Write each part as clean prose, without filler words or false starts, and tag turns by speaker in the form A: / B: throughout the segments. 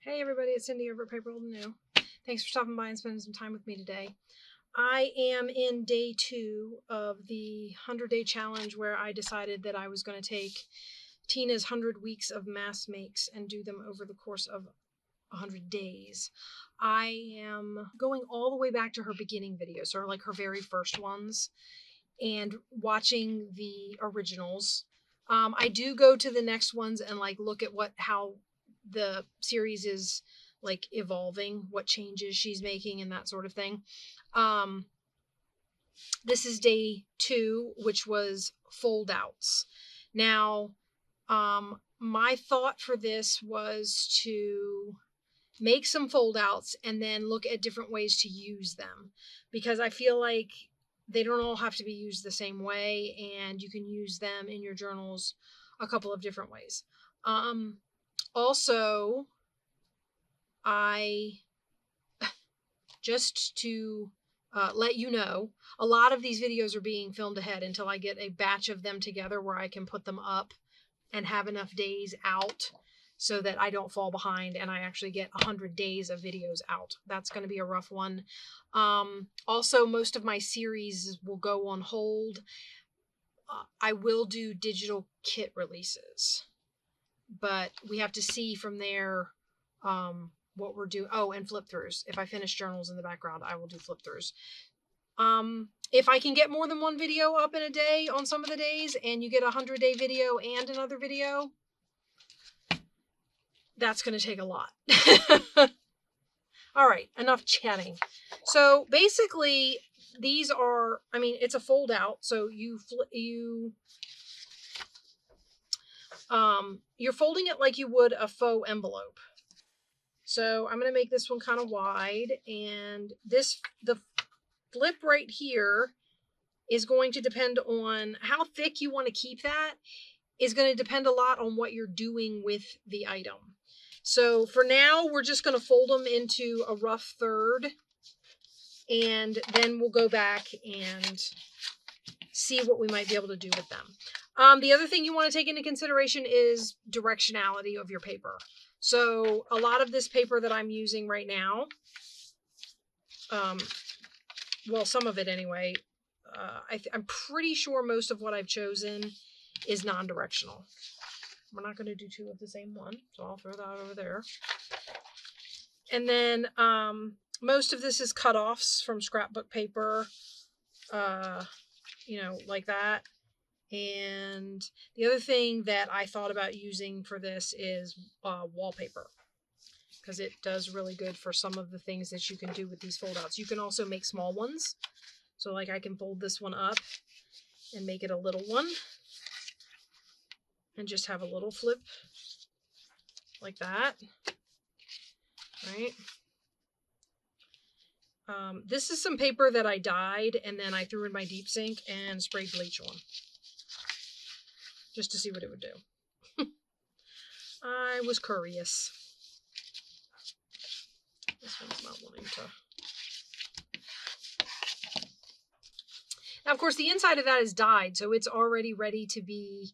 A: Hey everybody, it's Cindy over at paper.old.new. Thanks for stopping by and spending some time with me today. I am in day 2 of the 100-day challenge where I decided that I was going to take Tina's 100 weeks of mask makes and do them over the course of 100 days. I am going all the way back to her beginning videos, or like her very first ones, and watching the originals. I do go to the next ones and like look at how the series is like evolving, what changes she's making and that sort of thing. This is day 2, which was fold outs. Now, my thought for this was to make some fold outs and then look at different ways to use them, because I feel like they don't all have to be used the same way, and you can use them in your journals a couple of different ways. Also, just to let you know, a lot of these videos are being filmed ahead until I get a batch of them together where I can put them up and have enough days out so that I don't fall behind and I actually get 100 days of videos out. That's going to be a rough one. Also, most of my series will go on hold. I will do digital kit releases, but we have to see from there what we're doing. Oh, and flip throughs. If I finish journals in the background, I will do flip throughs. If I can get more than one video up in a day on some of the days, and you get a 100-day video and another video, that's going to take a lot. All right, enough chatting. So basically, these are, it's a fold out. So you're folding it like you would a faux envelope. So I'm going to make this one kind of wide, and the flip right here is going to depend on how thick you want to keep that. Is going to depend a lot on what you're doing with the item. So for now, we're just going to fold them into a rough third, and then we'll go back and see what we might be able to do with them. The other thing you want to take into consideration is directionality of your paper. So a lot of this paper that I'm using right now, well, some of it anyway, I'm pretty sure most of what I've chosen is non-directional. We're not going to do 2 of the same one, so I'll throw that over there. And then most of this is cut-offs from scrapbook paper, like that. And the other thing that I thought about using for this is wallpaper, because it does really good for some of the things that you can do with these fold outs. You can also make small ones. So like I can fold this one up and make it a little one and just have a little flip like that, right? This is some paper that I dyed and then I threw in my deep sink and sprayed bleach on, just to see what it would do. I was curious. This one's not wanting to. Now, of course, the inside of that is dyed, so it's already ready to be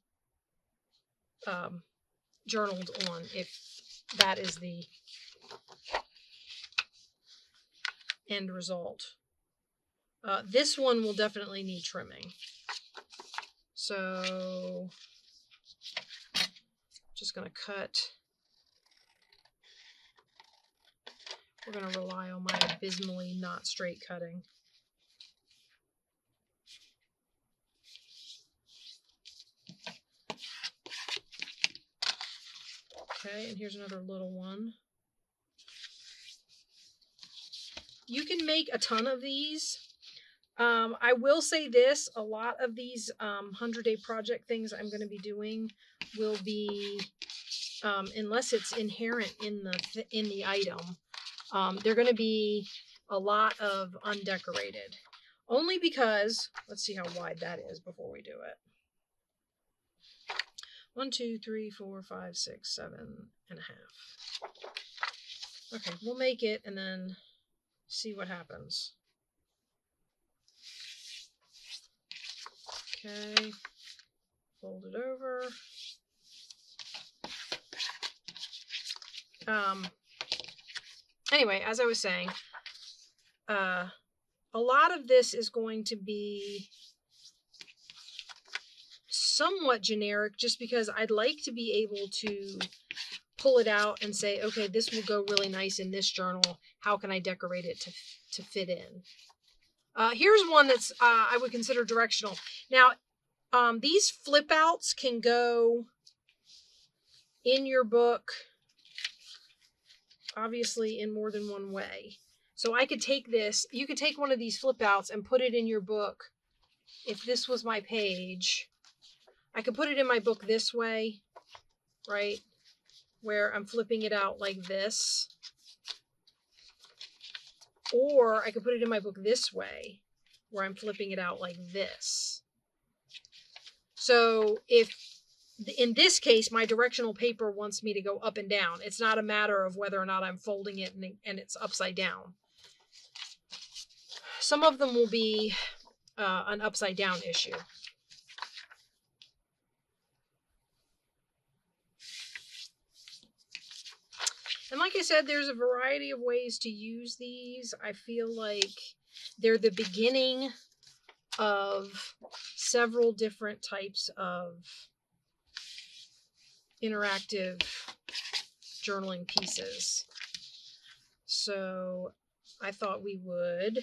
A: journaled on, if that is the end result. This one will definitely need trimming. So, just going to cut. We're going to rely on my abysmally not straight cutting. Okay, and here's another little one. You can make a ton of these. I will say this, a lot of these 100-day project things I'm going to be doing will be, unless it's inherent in the item, they're going to be a lot of undecorated. Only because, let's see how wide that is before we do it. 1, 2, 3, 4, 5, 6, 7.5. Okay, we'll make it and then see what happens. Okay, fold it over. Anyway, as I was saying, a lot of this is going to be somewhat generic just because I'd like to be able to pull it out and say, okay, this will go really nice in this journal. How can I decorate it to fit in? Here's one that's I would consider directional. Now, these flip outs can go in your book, obviously in more than one way. So I could take this, you could take one of these flip outs and put it in your book. If this was my page, I could put it in my book this way, right? Where I'm flipping it out like this. Or I could put it in my book this way, where I'm flipping it out like this. So if, in this case, my directional paper wants me to go up and down. It's not a matter of whether or not I'm folding it and it's upside down. Some of them will be an upside down issue. And like I said, there's a variety of ways to use these. I feel like they're the beginning of several different types of interactive journaling pieces. So I thought we would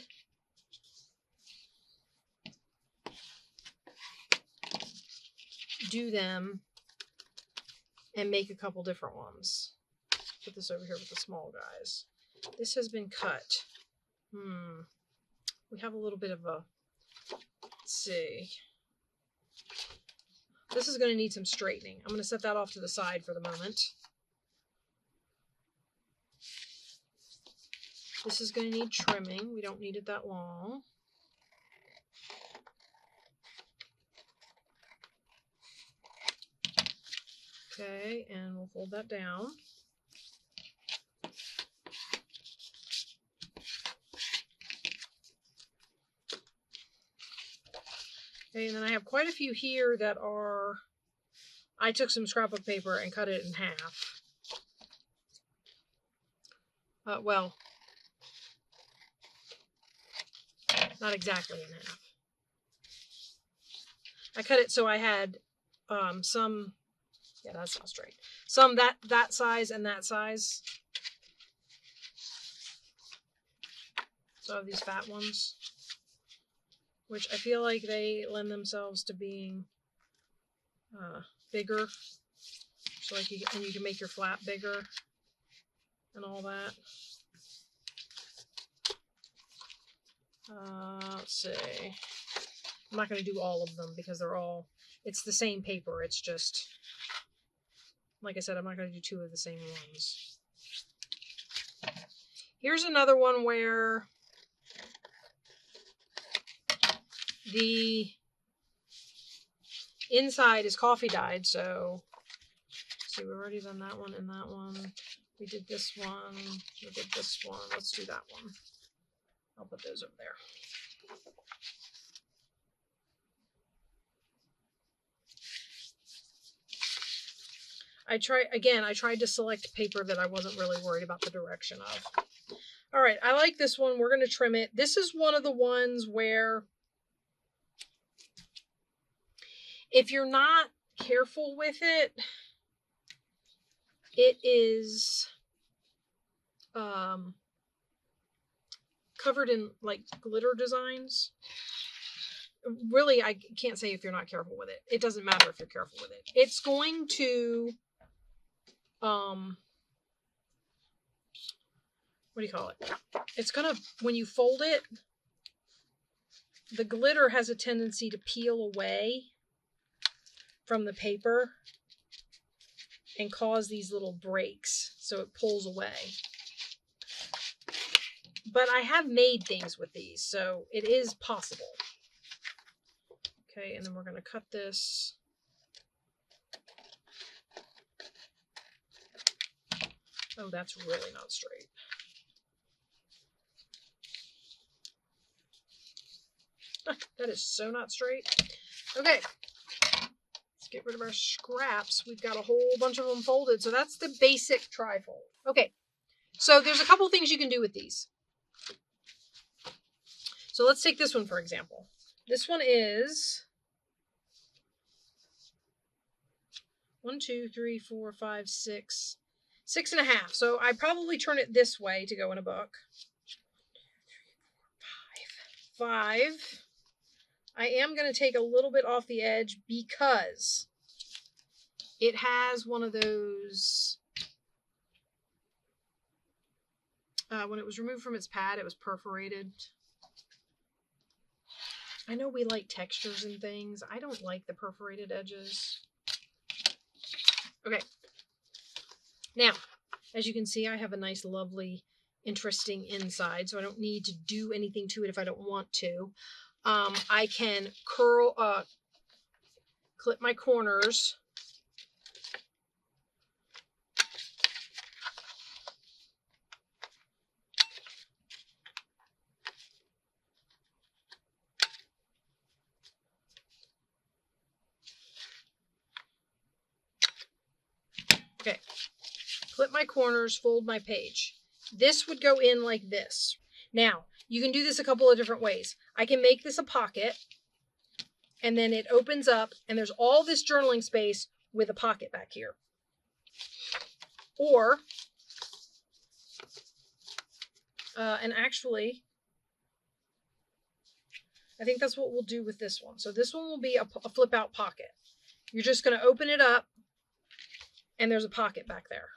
A: do them and make a couple different ones. Put this over here with the small guys. This has been cut. We have a little bit of a, let's see. This is going to need some straightening. I'm going to set that off to the side for the moment. This is going to need trimming. We don't need it that long. Okay, and we'll fold that down. Okay, and then I have quite a few here that are, I took some scrapbook paper and cut it in half. Well, not exactly in half. I cut it so I had some, yeah, that's not straight. Some that size and that size. So I have these fat ones, which I feel like they lend themselves to being bigger. So like you can make your flap bigger and all that. Let's see. I'm not going to do all of them because they're all, it's the same paper. It's just, like I said, I'm not going to do two of the same ones. Here's another one where the inside is coffee dyed. So, see, we've already done that one and that one. We did this one. We did this one. Let's do that one. I'll put those over there. I tried to select paper that I wasn't really worried about the direction of. All right, I like this one. We're going to trim it. This is one of the ones where if you're not careful with it, it is covered in like glitter designs. Really, I can't say if you're not careful with it. It doesn't matter if you're careful with it. It's going to what do you call it? It's gonna, when you fold it, the glitter has a tendency to peel away from the paper and cause these little breaks, so it pulls away. But I have made things with these, so it is possible. Okay, and then we're going to cut this. Oh, that's really not straight. That is so not straight. Okay, let's get rid of our scraps. We've got a whole bunch of them folded, so that's the basic trifold. Okay, So there's a couple things you can do with these. So let's take this one for example. This one is 1, 2, 3, 4, 5, 6, 6.5. So I probably turn it this way to go in a book. 5. I am going to take a little bit off the edge because it has one of those, when it was removed from its pad, it was perforated. I know we like textures and things. I don't like the perforated edges. Okay. Now, as you can see, I have a nice, lovely, interesting inside, so I don't need to do anything to it if I don't want to. I can clip my corners. Okay. Clip my corners, fold my page. This would go in like this. Now, you can do this a couple of different ways. I can make this a pocket, and then it opens up, and there's all this journaling space with a pocket back here. Or, and actually, I think that's what we'll do with this one. So this one will be a flip out pocket. You're just going to open it up, and there's a pocket back there.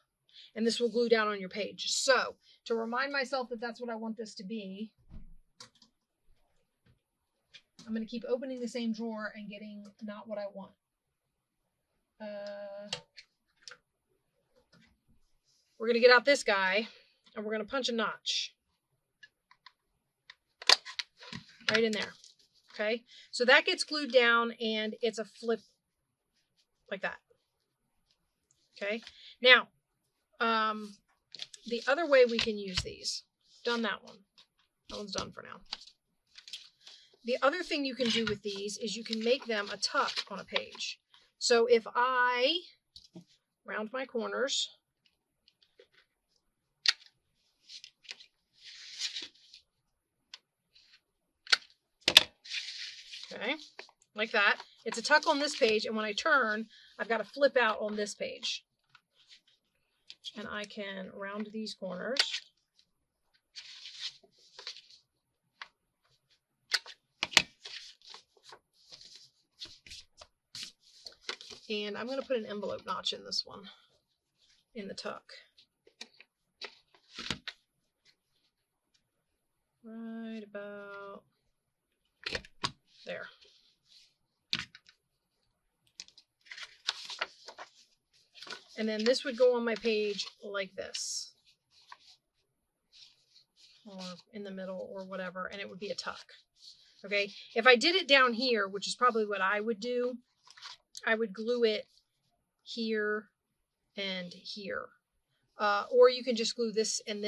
A: And this will glue down on your page. So, to remind myself that that's what I want this to be, I'm going to keep opening the same drawer and getting not what I want. We're going to get out this guy, and we're going to punch a notch. Right in there. Okay? So that gets glued down, and it's a flip like that. Okay? Now, the other way we can use these, done that one. That one's done for now. The other thing you can do with these is you can make them a tuck on a page. So if I round my corners, okay, like that, it's a tuck on this page, and when I turn, I've got to flip out on this page. And I can round these corners. And I'm going to put an envelope notch in this one, in the tuck. Right about there. And then this would go on my page like this, or in the middle or whatever, and it would be a tuck. Okay, if I did it down here, which is probably what I would do, I would glue it here and here. Or you can just glue this, and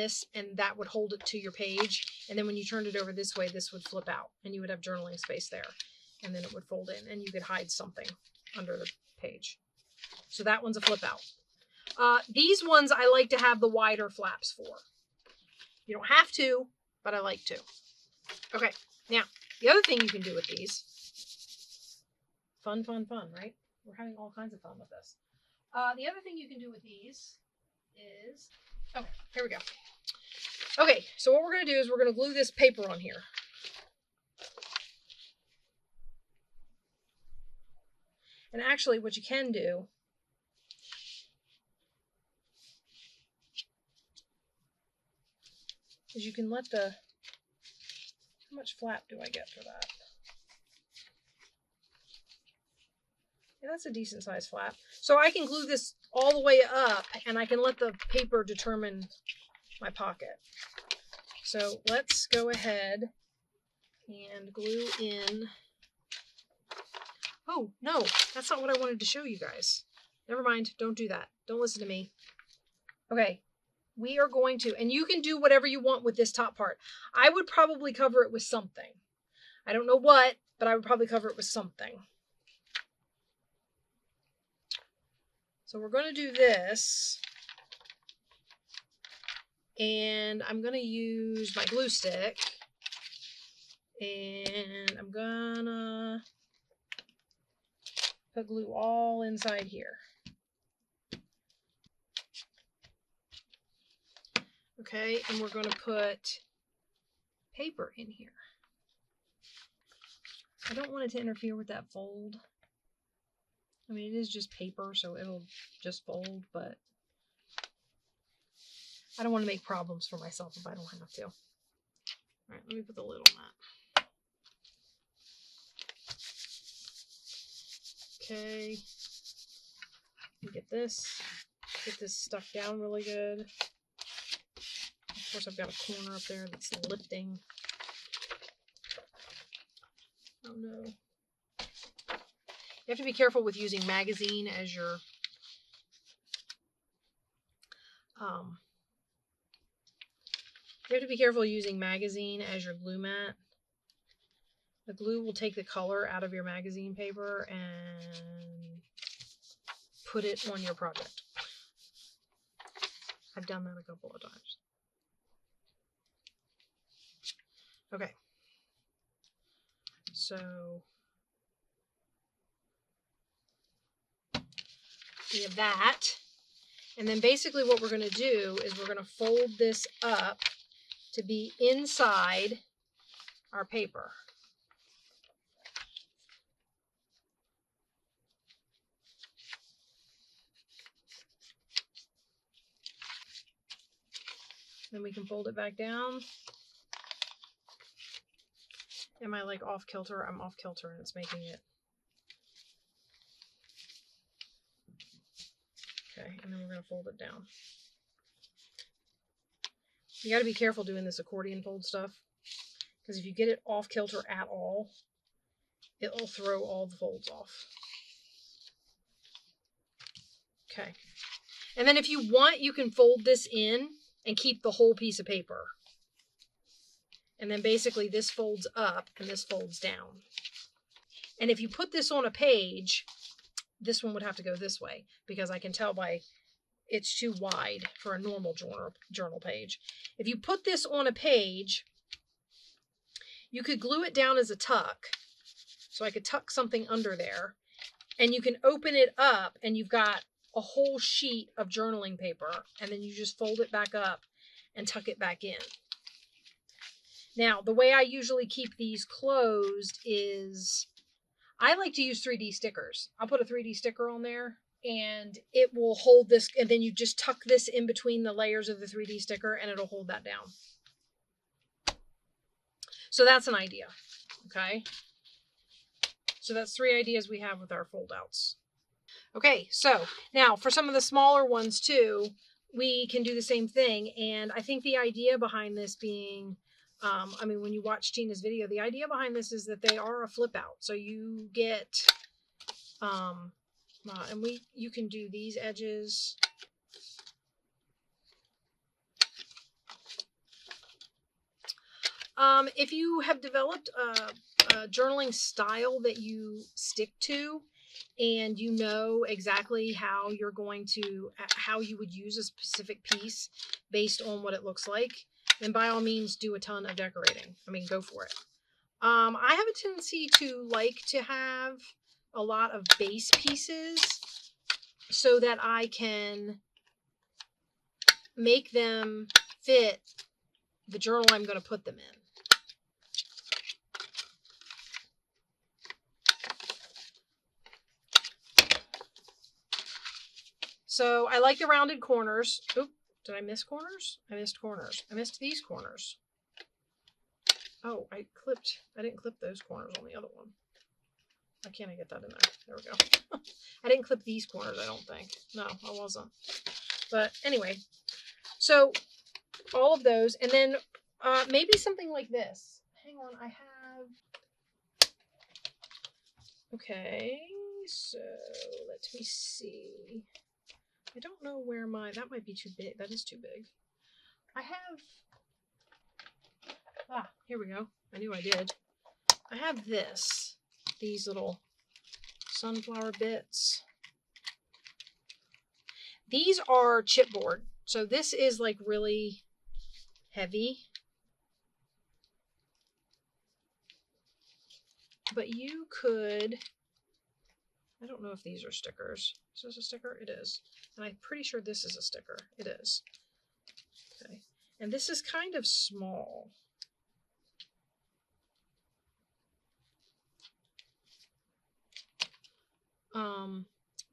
A: that would hold it to your page. And then when you turned it over this way, this would flip out, and you would have journaling space there. And then it would fold in, and you could hide something under the page. So that one's a flip out. These ones I like to have the wider flaps for. You don't have to, but I like to. Okay, now, the other thing you can do with these, fun, right? We're having all kinds of fun with this. The other thing you can do with these is, oh, here we go. Okay, so what we're going to do is we're going to glue this paper on here. And actually, what you can do is you can let the, how much flap do I get for that? Yeah, that's a decent sized flap. So I can glue this all the way up, and I can let the paper determine my pocket. So let's go ahead and glue in. Oh, no, that's not what I wanted to show you guys. Never mind, don't do that. Don't listen to me. Okay, we are going to, and you can do whatever you want with this top part. I would probably cover it with something. I don't know what, but I would probably cover it with something. So we're going to do this, And I'm going to use my glue stick. And I'm going to put glue all inside here. Okay, and we're going to put paper in here. I don't want it to interfere with that fold. I mean, it is just paper, so it'll just fold, but I don't want to make problems for myself if I don't have to. All right, let me put the lid on that. Okay. Get this stuck down really good. Of course, I've got a corner up there that's lifting. Oh no. You have to be careful with using magazine as your you have to be careful using magazine as your glue mat. The glue will take the color out of your magazine paper and put it on your project. I've done that a couple of times. Okay. So we have that. And then basically what we're going to do is we're going to fold this up to be inside our paper. Then we can fold it back down. Am I like off kilter? I'm off kilter and it's making it. Okay, and then we're going to fold it down. You got to be careful doing this accordion fold stuff, because if you get it off kilter at all, it will throw all the folds off. Okay. And then if you want, you can fold this in and keep the whole piece of paper. And then basically this folds up and this folds down. And if you put this on a page, this one would have to go this way, because I can tell by it's too wide for a normal journal page. If you put this on a page, you could glue it down as a tuck. So I could tuck something under there, and you can open it up and you've got a whole sheet of journaling paper, and then you just fold it back up and tuck it back in. Now, the way I usually keep these closed is I like to use 3D stickers. I'll put a 3D sticker on there and it will hold this, and then you just tuck this in between the layers of the 3D sticker and it'll hold that down. So that's an idea, okay? So that's 3 ideas we have with our fold outs. Okay, so now for some of the smaller ones too, we can do the same thing. And I think the idea behind this being, I mean, when you watch Tina's video, the idea behind this is that they are a flip out. So you get, and you can do these edges. If you have developed a journaling style that you stick to, and you know exactly how you're going to, how you would use a specific piece based on what it looks like, then by all means do a ton of decorating. I mean, go for it. I have a tendency to like to have a lot of base pieces so that I can make them fit the journal I'm going to put them in. So I like the rounded corners. Oop, did I miss corners? I missed corners. I missed these corners. Oh, I didn't clip those corners on the other one. Why can't I get that in there? There we go. I didn't clip these corners, I don't think. No, I wasn't. But anyway, so all of those, and then maybe something like this. Hang on, I have... Okay, so let me see. I don't know where that might be too big. That is too big. I have, here we go. I knew I did. I have these little sunflower bits. These are chipboard. So this is like really heavy. But you could, I don't know if these are stickers. Is this a sticker? It is. And I'm pretty sure this is a sticker. It is. Okay. And this is kind of small.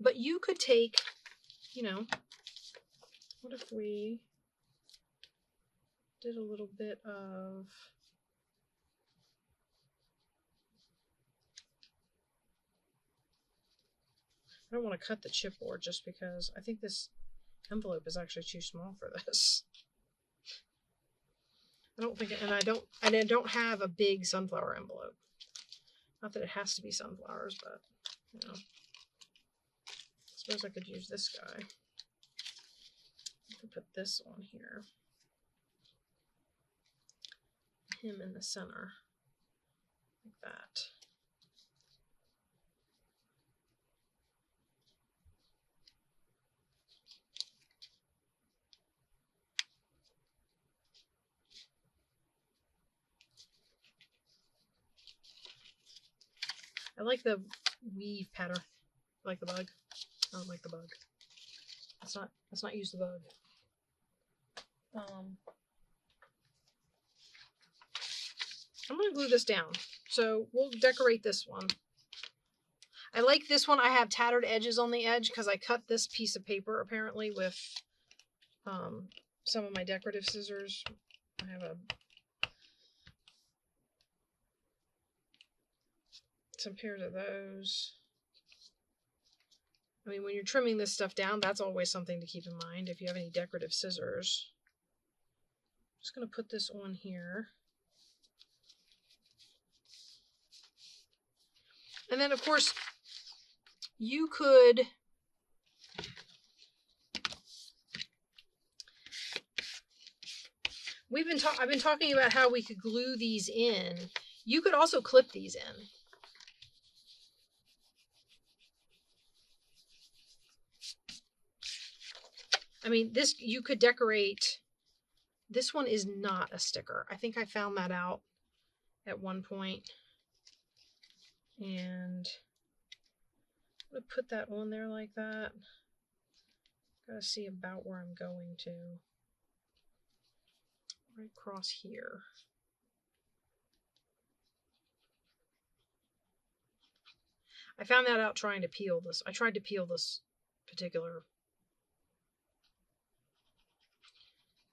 A: But you could take, you know, what if we did a little bit of, I don't want to cut the chipboard just because I think this envelope is actually too small for this. I don't think, and I don't have a big sunflower envelope. Not that it has to be sunflowers, but you know, I suppose I could use this guy. I could put this on here. Him in the center, like that. I like the weave pattern. I like the bug. I don't like the bug. Let's not use the bug. I'm going to glue this down. So we'll decorate this one. I like this one. I have tattered edges on the edge because I cut this piece of paper apparently with some of my decorative scissors. I have some pairs of those. I mean, when you're trimming this stuff down, that's always something to keep in mind if you have any decorative scissors. I'm just going to put this on here. And then, of course, you could I've been talking about how we could glue these in. You could also clip these in. I mean, this, you could decorate. This one is not a sticker. I think I found that out at one point. And I'm going to put that on there like that. Gotta see about where I'm going to. Right across here. I found that out trying to peel this. I tried to peel this particular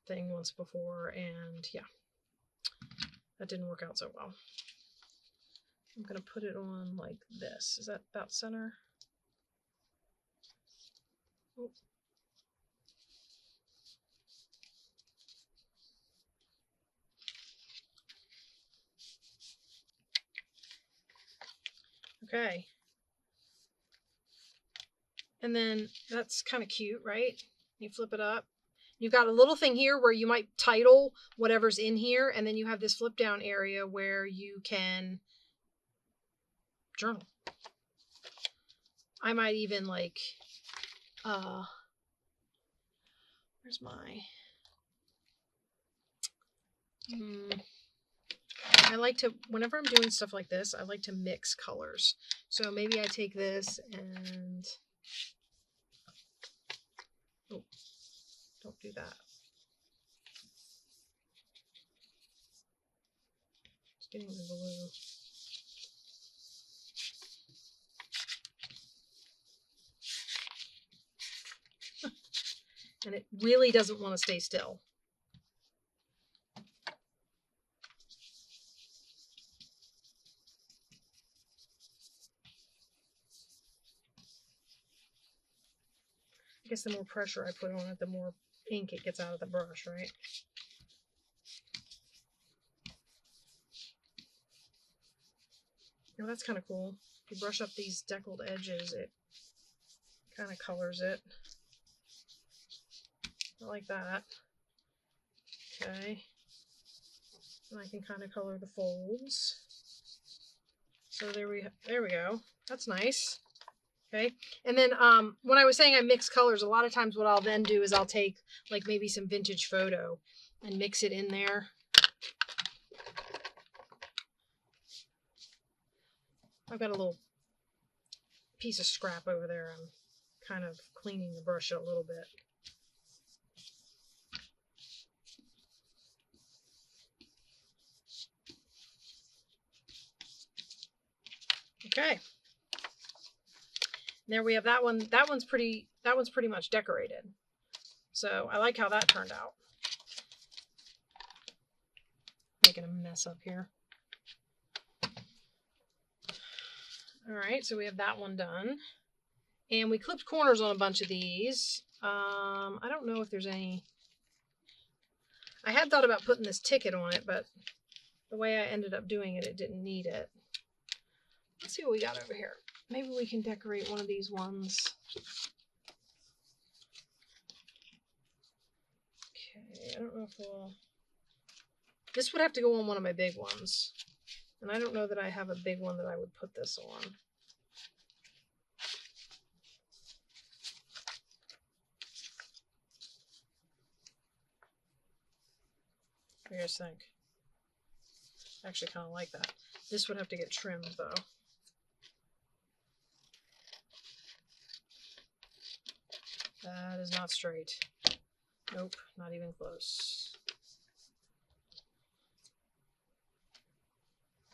A: thing once before, and yeah, that didn't work out so well. I'm going to put it on like this. Is that about center? Oh. Okay. And then that's kind of cute, right? You flip it up. You've got a little thing here where you might title whatever's in here, and then you have this flip down area where you can journal. I might even like, where's my, I like to, whenever I'm doing stuff like this, I like to mix colors. So maybe I take this and, oh, don't do that. It's getting the glue. And it really doesn't want to stay still. I guess the more pressure I put on it, the more ink it gets out of the brush, right? Now that's kind of cool. If you brush up these deckled edges, it kind of colors it. I like that. Okay. And I can kind of color the folds. So there we go. That's nice. Okay. And then when I was saying I mix colors, a lot of times what I'll then do is I'll take like maybe some vintage photo and mix it in there. I've got a little piece of scrap over there. I'm kind of cleaning the brush a little bit. Okay. There we have that one. That one's pretty much decorated. So I like how that turned out. Making a mess up here. All right, so we have that one done. And we clipped corners on a bunch of these. I don't know if there's any. I had thought about putting this ticket on it, but the way I ended up doing it, it didn't need it. Let's see what we got over here. Maybe we can decorate one of these ones. Okay, I don't know if we'll... This would have to go on one of my big ones. And I don't know that I have a big one that I would put this on. What do you guys think? I actually kind of like that. This would have to get trimmed though. That is not straight. Nope, not even close.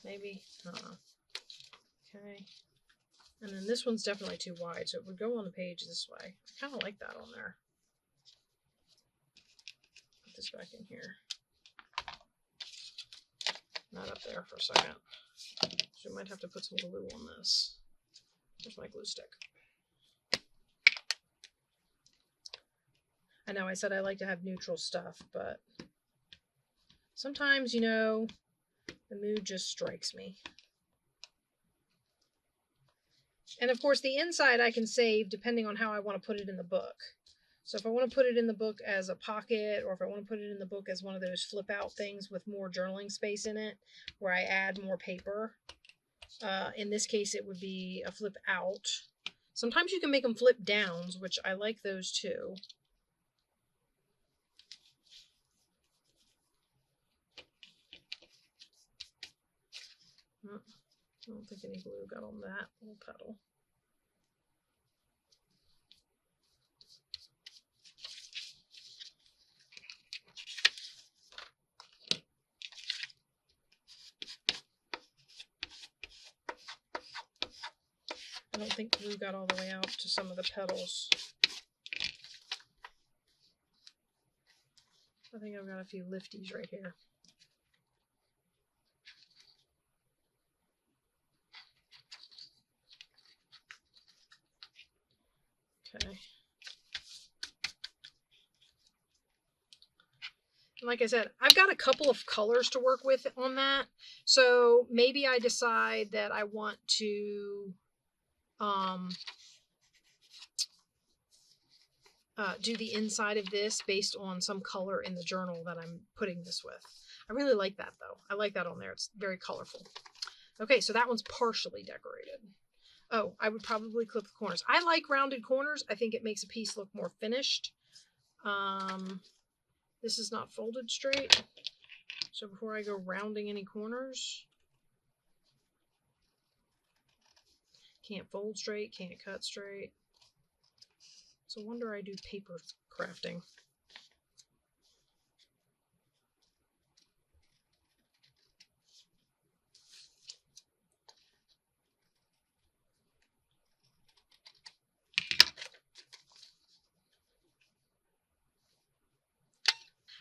A: Maybe, I don't know. Okay. And then this one's definitely too wide, so it would go on the page this way. I kind of like that on there. Put this back in here. Not up there for a second. So we might have to put some glue on this. There's my glue stick. I know I said I like to have neutral stuff, but sometimes, you know, the mood just strikes me. And of course, the inside I can save depending on how I want to put it in the book. So if I want to put it in the book as a pocket, or if I want to put it in the book as one of those flip out things with more journaling space in it, where I add more paper. In this case, it would be a flip out. Sometimes you can make them flip downs, which I like those too. I don't think any glue got on that little petal. I don't think glue got all the way out to some of the petals. I think I've got a few lifties right here. Okay. And like I said, I've got a couple of colors to work with on that. So maybe I decide that I want to do the inside of this based on some color in the journal that I'm putting this with. I really like that though. I like that on there. It's very colorful. Okay, so that one's partially decorated. Oh, I would probably clip the corners. I like rounded corners. I think it makes a piece look more finished. This is not folded straight. So before I go rounding any corners, can't fold straight, can't cut straight. It's a wonder I do paper crafting.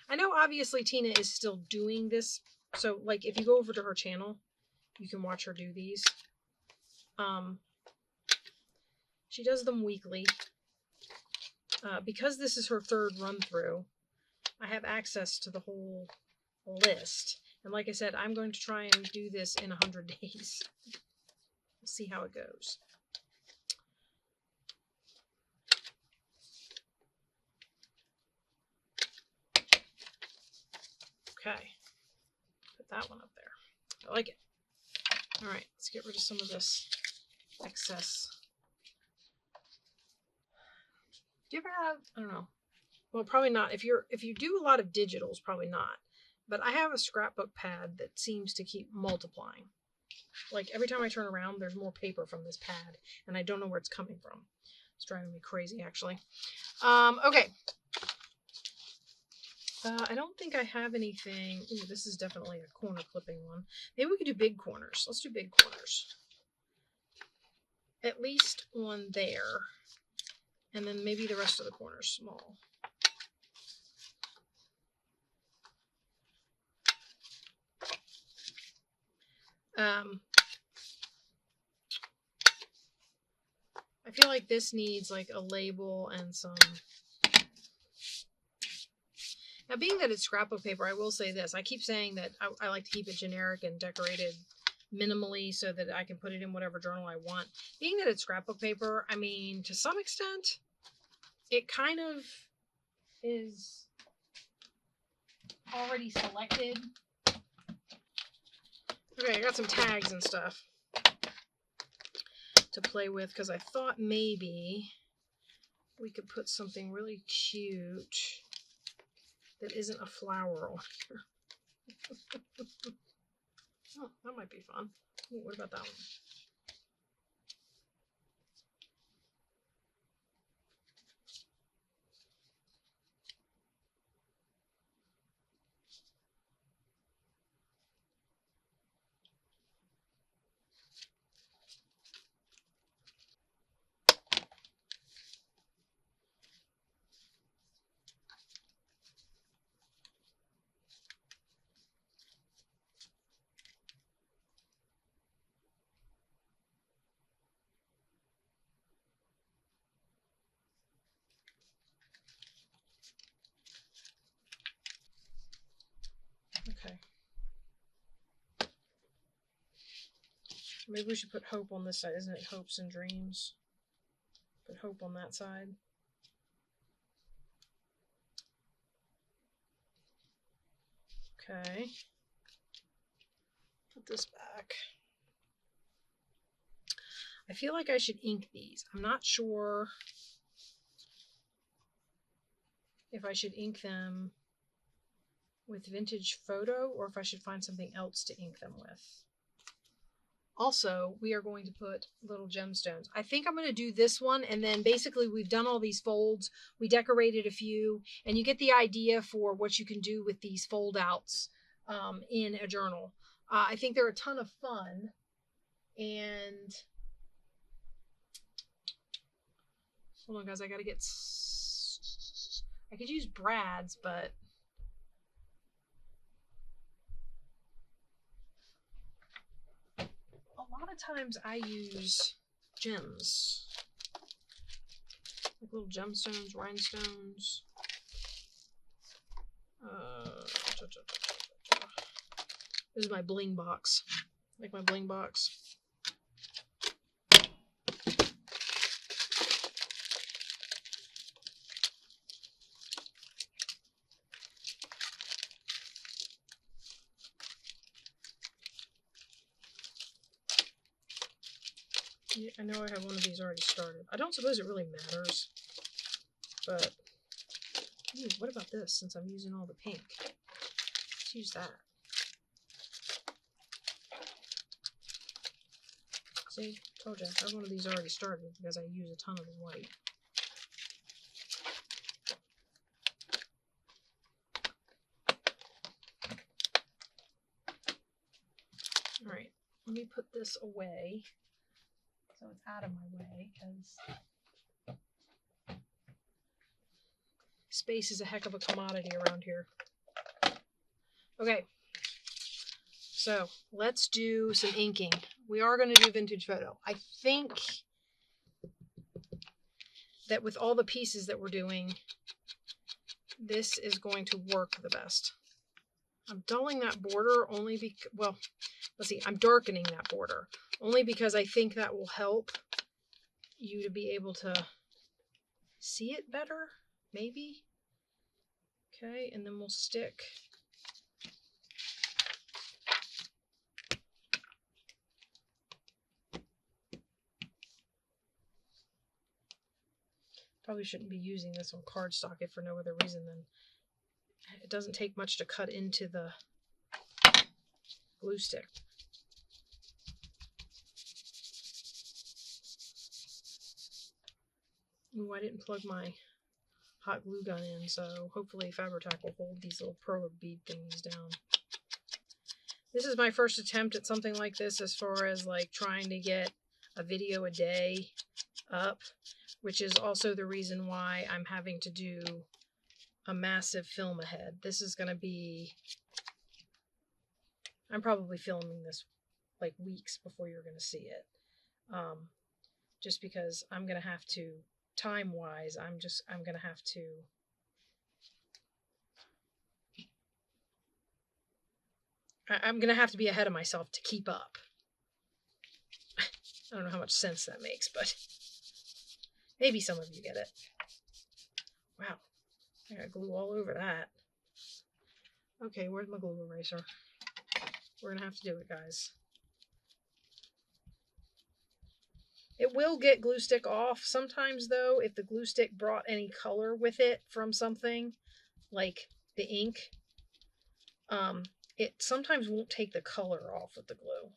A: I know obviously Tina is still doing this. So like if you go over to her channel, you can watch her do these. She does them weekly. Because this is her third run through, I have access to the whole list. And like I said, I'm going to try and do this in 100 days. We'll see how it goes. Okay. Put that one up there. I like it. All right, let's get rid of some of this excess. Do you ever have, I don't know, Well, probably not. If you do a lot of digitals, probably not. But I have a scrapbook pad that seems to keep multiplying. Like every time I turn around, there's more paper from this pad, and I don't know where it's coming from. It's driving me crazy, actually. Okay. I don't think I have anything. Ooh, this is definitely a corner clipping one. Maybe we could do big corners. Let's do big corners. At least one there. And then maybe the rest of the corners small. I feel like this needs like a label and some... Now, being that it's scrapbook paper, I will say this. I keep saying that I like to keep it generic and decorated minimally so that I can put it in whatever journal I want. Being that it's scrapbook paper, I mean, to some extent, it kind of is already selected. Okay, I got some tags and stuff to play with because I thought maybe we could put something really cute that isn't a flower on here. Oh, that might be fun. Ooh, what about that one? Okay. Maybe we should put hope on this side. Isn't it hopes and dreams? Put hope on that side. Okay. Put this back. I feel like I should ink these. I'm not sure if I should ink them with vintage photo or if I should find something else to ink them with. Also, we are going to put little gemstones. I think I'm going to do this one, and then basically we've done all these folds. We decorated a few, and you get the idea for what you can do with these fold outs in a journal. I think they're a ton of fun, and hold on guys, I gotta get, I could use Brad's, but a lot of times I use gems, like little gemstones, rhinestones. This is my bling box, like my bling box. Yeah, I know I have one of these already started. I don't suppose it really matters, but ooh, what about this since I'm using all the pink? Let's use that. See, told you, I have one of these already started because I use a ton of the white. All right, let me put this away so it's out of my way because space is a heck of a commodity around here. Okay, so let's do some inking. We are going to do vintage photo. I think that with all the pieces that we're doing, this is going to work the best. I'm dulling that border only because, well, let's see, I'm darkening that border only because I think that will help you to be able to see it better, maybe. Okay, and then we'll stick Probably shouldn't be using this on cardstock if for no other reason than it doesn't take much to cut into the glue stick. Ooh, I didn't plug my hot glue gun in, so hopefully Fabri-Tac will hold these little perler bead thingies down. This is my first attempt at something like this as far as like trying to get a video a day up, which is also the reason why I'm having to do a massive film ahead. This is going to be, I'm probably filming this like weeks before you're going to see it. Just because I'm going to have to, time-wise, I'm going to have to I'm going to have to be ahead of myself to keep up. I don't know how much sense that makes, but maybe some of you get it. Wow, I got glue all over that. Okay, where's my glue eraser? We're going to have to do it, guys. It will get glue stick off. Sometimes, though, if the glue stick brought any color with it from something, like the ink, it sometimes won't take the color off with the glue.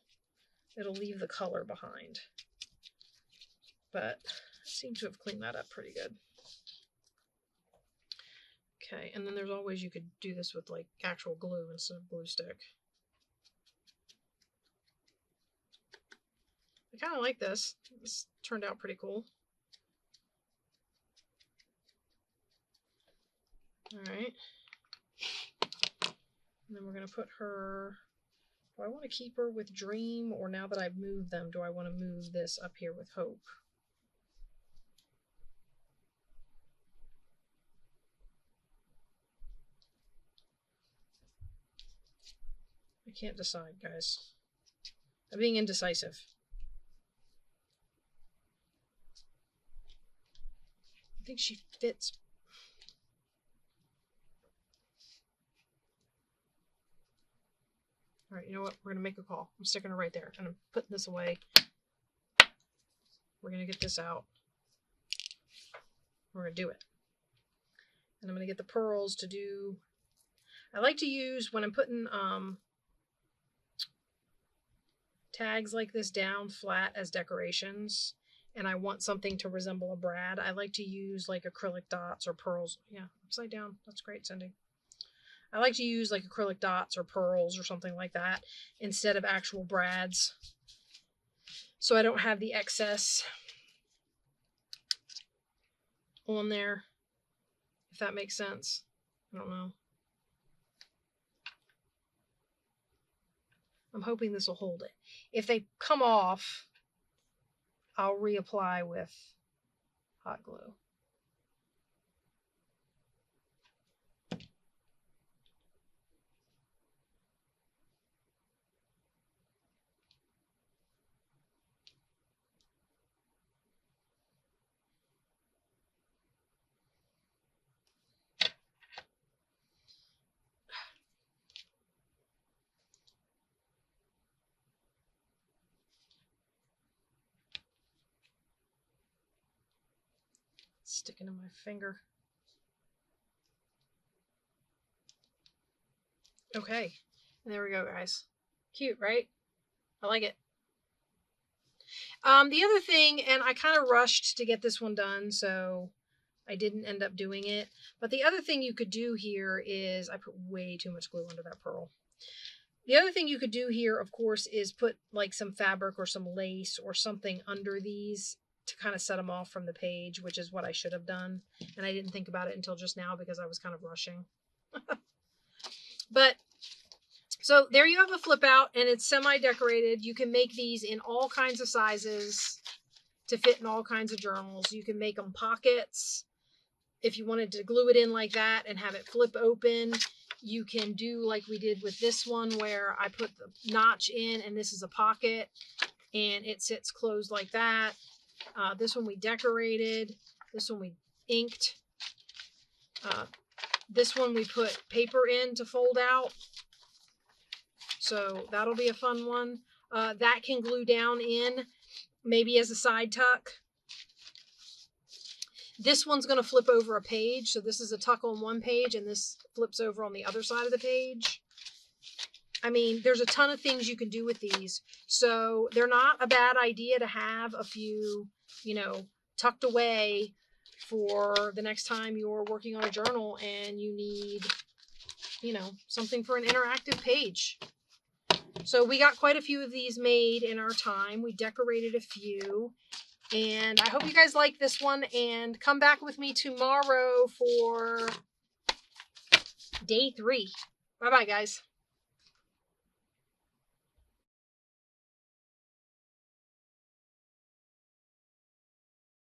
A: It'll leave the color behind. But I seem to have cleaned that up pretty good. Okay, and then there's always, you could do this with like actual glue instead of glue stick. I kind of like this. This turned out pretty cool. All right. And then we're going to put her, do I want to keep her with Dream, or now that I've moved them, do I want to move this up here with Hope? I can't decide, guys. I'm being indecisive. I think she fits. All right, you know what? We're going to make a call. I'm sticking her right there, and I'm putting this away. We're going to get this out. We're going to do it. And I'm going to get the pearls to do... I like to use, when I'm putting tags like this down flat as decorations, and I want something to resemble a brad, I like to use like acrylic dots or pearls. Yeah, upside down. That's great, Cindy. I like to use like acrylic dots or pearls or something like that instead of actual brads, so I don't have the excess on there, if that makes sense. I don't know. I'm hoping this will hold it. If they come off, I'll reapply with hot glue. Sticking in my finger. Okay, there we go, guys. Cute, right? I like it. The other thing, and I kind of rushed to get this one done, so I didn't end up doing it. But the other thing you could do here is, I put way too much glue under that pearl. The other thing you could do here, of course, is put like some fabric or some lace or something under these to kind of set them off from the page, which is what I should have done. And I didn't think about it until just now because I was kind of rushing. But, so there you have a flip out, and it's semi-decorated. You can make these in all kinds of sizes to fit in all kinds of journals. You can make them pockets. If you wanted to glue it in like that and have it flip open, you can do like we did with this one where I put the notch in and this is a pocket and it sits closed like that. This one we decorated. This one we inked. This one we put paper in to fold out. So that'll be a fun one. That can glue down in maybe as a side tuck. This one's going to flip over a page. So this is a tuck on one page and this flips over on the other side of the page. I mean, there's a ton of things you can do with these. So they're not a bad idea to have a few, you know, tucked away for the next time you're working on a journal and you need, you know, something for an interactive page. So we got quite a few of these made in our time. We decorated a few. And I hope you guys like this one, and come back with me tomorrow for day 3. Bye-bye, guys.